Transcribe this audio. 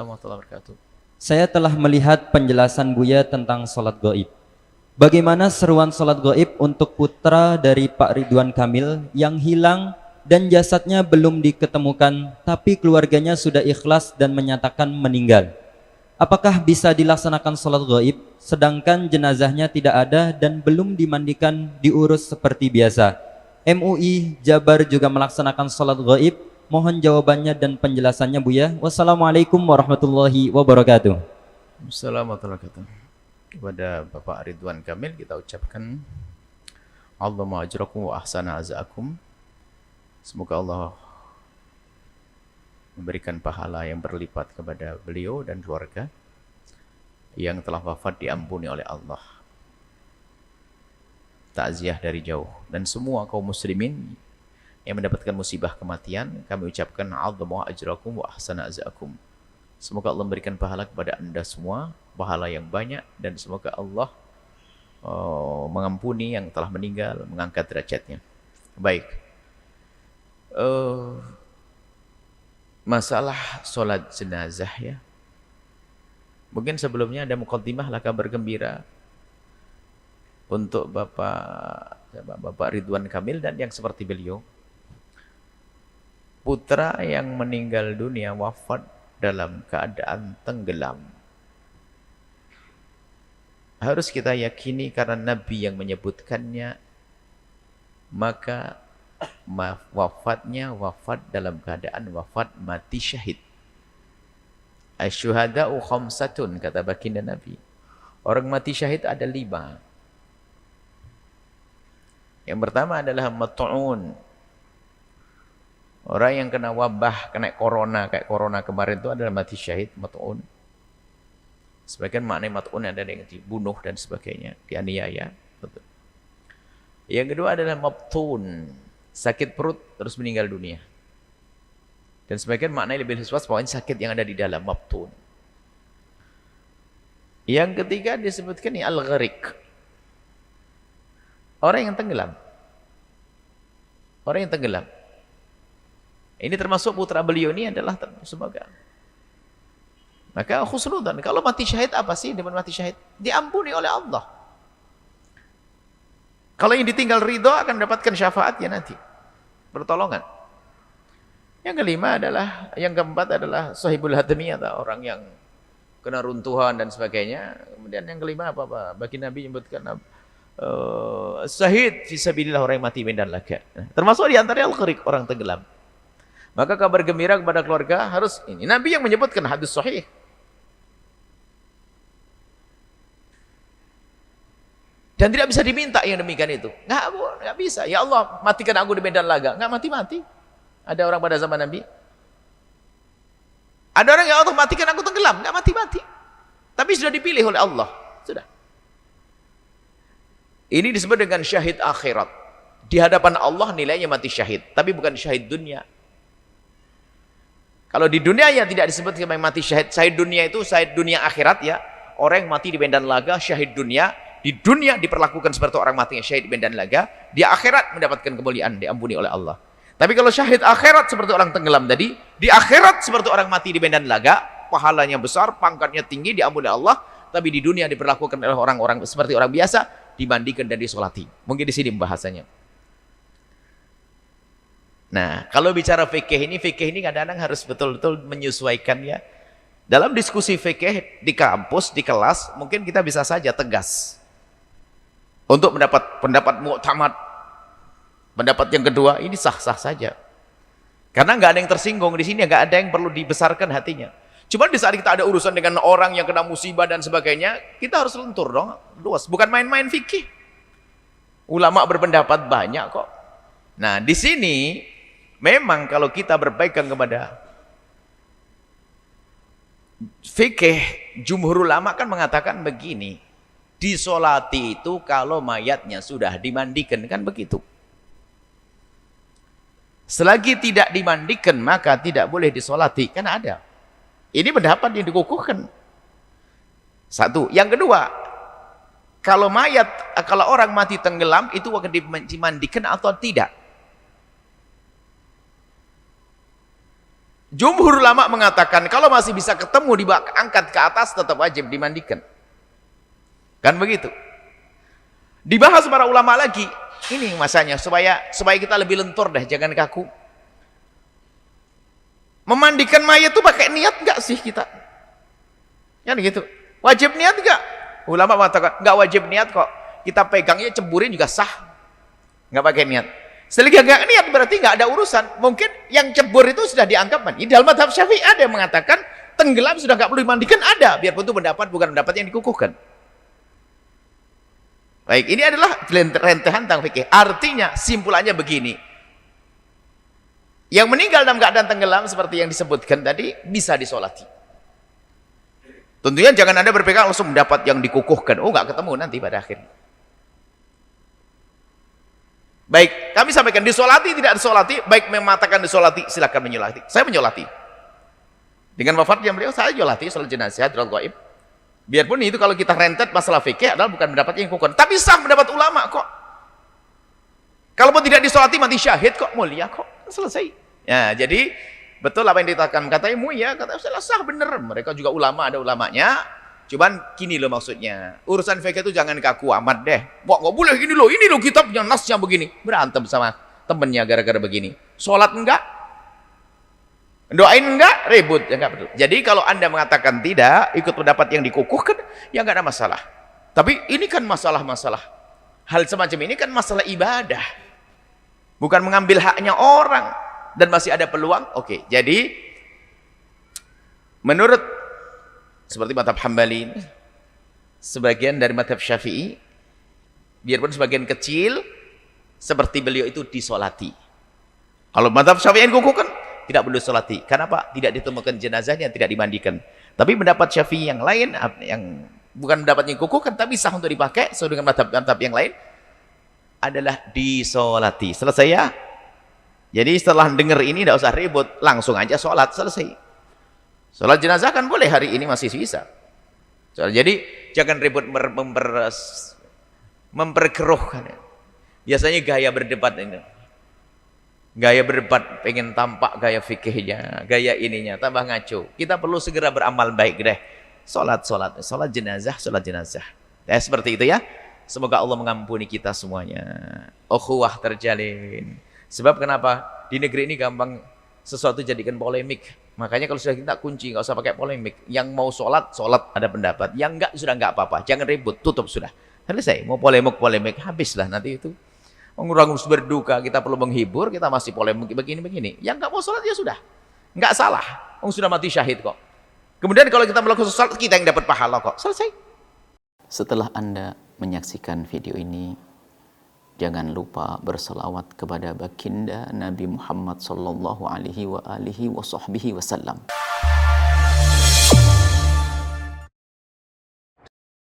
warahmatullahi wabarakatuh. Saya telah melihat penjelasan Buya tentang sholat gaib. Bagaimana seruan sholat gaib untuk putra dari Pak Ridwan Kamil yang hilang dan jasadnya belum diketemukan, tapi keluarganya sudah ikhlas dan menyatakan meninggal? Apakah bisa dilaksanakan sholat gaib, sedangkan jenazahnya tidak ada dan belum dimandikan, diurus seperti biasa? MUI Jabar juga melaksanakan sholat gaib. Mohon jawabannya dan penjelasannya Buya. Wassalamualaikum warahmatullahi wabarakatuh. Assalamualaikum warahmatullahi wabarakatuh. Kepada Bapak Ridwan Kamil kita ucapkan Allahumma ajrakum wa ahsana azaakum. Semoga Allah memberikan pahala yang berlipat kepada beliau dan keluarga yang telah wafat, diampuni oleh Allah. Takziah dari jauh, dan semua kaum muslimin yang mendapatkan musibah kematian, kami ucapkan Allahumma ajrakum wa ahsana azaakum. Semoga Allah memberikan pahala kepada anda semua, pahala yang banyak, dan semoga Allah mengampuni yang telah meninggal, mengangkat derajatnya. Baik, masalah sholat jenazah ya. Mungkin sebelumnya ada muqaddimah lah, kabar gembira untuk Bapak Ridwan Kamil dan yang seperti beliau. Putra yang meninggal dunia wafat dalam keadaan tenggelam. Harus kita yakini karena Nabi yang menyebutkannya, maka wafatnya wafat dalam keadaan wafat mati syahid. Asyuhada'u khamsatun, kata baginda Nabi. Orang mati syahid ada 5. Yang pertama adalah mat'un. Orang yang kena wabah, kena corona, kayak corona kemarin itu adalah mati syahid, mat'un. Sebagian makna mat'un ada yang dibunuh dan sebagainya, dianiaya. Betul. Yang kedua adalah mabtun, sakit perut terus meninggal dunia. Dan sebagian makna lebih luas, pokoknya sakit yang ada di dalam, mabtun. Yang ketiga disebutkan ini al-gharik. Orang yang tenggelam. Orang yang tenggelam. Ini termasuk putra beliau ini adalah semoga. Maka khusnudan, kalau mati syahid apa sih dengan mati syahid? Diampuni oleh Allah. Kalau yang ditinggal ridho akan mendapatkan syafaatnya nanti. Pertolongan. Yang kelima adalah, yang keempat adalah sahibul hatmi, atau orang yang kena runtuhan dan sebagainya. Kemudian yang kelima apa? Bagi Nabi menyebutkan syahid fisabilillah, orang yang mati medan laga. Termasuk di antara al-gharik, orang tenggelam. Maka kabar gembira kepada keluarga harus ini. Nabi yang menyebutkan, hadis sahih. Dan tidak bisa diminta yang demikian itu. Nggak bisa. Ya Allah, matikan aku di medan laga. Nggak mati-mati. Ada orang pada zaman Nabi. Ada orang yang Allah matikan aku tenggelam. Nggak mati-mati. Tapi sudah dipilih oleh Allah. Sudah. Ini disebut dengan syahid akhirat. Di hadapan Allah nilainya mati syahid. Tapi bukan syahid dunia. Kalau di dunia ya tidak disebut sebagai mati syahid. Syahid dunia itu syahid dunia akhirat ya. Orang yang mati di medan laga syahid dunia. Di dunia diperlakukan seperti orang mati yang syahid di medan laga. Di akhirat mendapatkan kemuliaan, diampuni oleh Allah. Tapi kalau syahid akhirat seperti orang tenggelam tadi, di akhirat seperti orang mati di medan laga, pahalanya besar, pangkatnya tinggi, diampuni Allah. Tapi di dunia diperlakukan oleh orang-orang seperti orang biasa, dimandikan dan disolati. Mungkin di sini pembahasannya. Nah, kalau bicara fikih ini kadang-kadang harus betul-betul menyesuaikan ya. Dalam diskusi fikih di kampus, di kelas, mungkin kita bisa saja tegas. Untuk mendapat pendapat mu'tamad, pendapat yang kedua, ini sah-sah saja. Karena nggak ada yang tersinggung di sini, nggak ada yang perlu dibesarkan hatinya. Cuma di saat kita ada urusan dengan orang yang kena musibah dan sebagainya, kita harus lentur dong, luas. Bukan main-main fikih. Ulama berpendapat banyak kok. Nah, di sini memang kalau kita berpegang kepada fikih, jumhur ulama kan mengatakan begini, disolati itu kalau mayatnya sudah dimandikan, kan begitu. Selagi tidak dimandikan maka tidak boleh disolati, kan ada. Ini pendapat yang dikukuhkan. Satu. Yang kedua, kalau orang mati tenggelam itu akan dimandikan atau tidak? Jumhur ulama mengatakan kalau masih bisa ketemu diangkat ke atas tetap wajib dimandikan. Kan begitu. Dibahas para ulama lagi. Ini masanya supaya kita lebih lentur deh, jangan kaku. Memandikan mayat itu pakai niat enggak sih kita? Kan gitu. Wajib niat enggak? Ulama mengatakan enggak wajib niat kok. Kita pegangnya ceburin juga sah. Enggak pakai niat. Selagi enggak niat berarti enggak ada urusan. Mungkin yang cebur itu sudah dianggap mandi. Dalam mazhab Syafi'i ada yang mengatakan tenggelam sudah enggak perlu dimandikan, ada. Biarpun itu pendapat bukan pendapat yang dikukuhkan. Baik, ini adalah rentehan tentang fikih. Artinya, simpulannya begini. Yang meninggal dalam keadaan tenggelam seperti yang disebutkan tadi, bisa disolati. Tentunya jangan Anda berpegang langsung mendapat yang dikukuhkan. Oh, nggak ketemu nanti pada akhirnya. Baik, kami sampaikan disolati, tidak disolati. Baik mengatakan disolati, silakan menyolati. Saya menyolati. Dengan wafatnya beliau, saya menyolati sholat jenazah, sholat gaib. Biarpun itu kalau kita rentet masalah fikih adalah bukan pendapat yang kukuhkan, tapi sah pendapat ulama kok. Kalaupun tidak disolati mati syahid kok, mulia kok, selesai. Ya, jadi betul apa yang dikatakan katanya mulia, kata sah bener. Mereka juga ulama, ada ulamanya. Cuman gini loh maksudnya, urusan fikih itu jangan kaku amat deh. Wah nggak boleh gini loh kitabnya nasnya begini. Berantem sama temennya gara-gara begini. Sholat enggak? Doain enggak, ribut, ya enggak betul. Jadi kalau Anda mengatakan tidak, ikut pendapat yang dikukuhkan, ya enggak ada masalah. Tapi ini kan masalah-masalah. Hal semacam ini kan masalah ibadah. Bukan mengambil haknya orang. Dan masih ada peluang. Oke, jadi menurut seperti mazhab Hambali, sebagian dari mazhab Syafi'i, biarpun sebagian kecil, seperti beliau itu disolati. Kalau mazhab Syafi'i yang dikukuhkan, tidak perlu solati. Kenapa? Tidak ditemukan jenazahnya, tidak dimandikan. Tapi pendapat Syafi'i yang lain, yang bukan pendapatnya kukuhkan, tapi sah untuk dipakai, sesuai dengan madhab yang lain, adalah disolati. Selesai ya? Jadi setelah dengar ini, tidak usah ribut, langsung aja sholat, selesai. Sholat jenazah kan boleh hari ini masih bisa. Jadi jangan ribut memperkeruhkan. Biasanya gaya berdebat ini. Gaya berdebat, pengen tampak gaya fikihnya, gaya ininya, tambah ngaco. Kita perlu segera beramal baik deh. Sholat jenazah. Ya, seperti itu ya. Semoga Allah mengampuni kita semuanya. Ukhuwah terjalin. Sebab kenapa? Di negeri ini gampang sesuatu jadikan polemik. Makanya kalau sudah kita kunci, nggak usah pakai polemik. Yang mau sholat ada pendapat. Yang enggak, sudah enggak apa-apa. Jangan ribut, tutup sudah. Selesai. Mau polemik, habislah nanti itu. Orang berduka, kita perlu menghibur, kita masih polemik begini-begini. Yang nggak mau sholat ya sudah, nggak salah. Sudah mati syahid kok. Kemudian kalau kita melakukan sholat, kita yang dapat pahala kok. Selesai. Setelah Anda menyaksikan video ini, jangan lupa berselawat kepada baginda Nabi Muhammad sallallahu alaihi wa alihi wa sahbihi wasallam.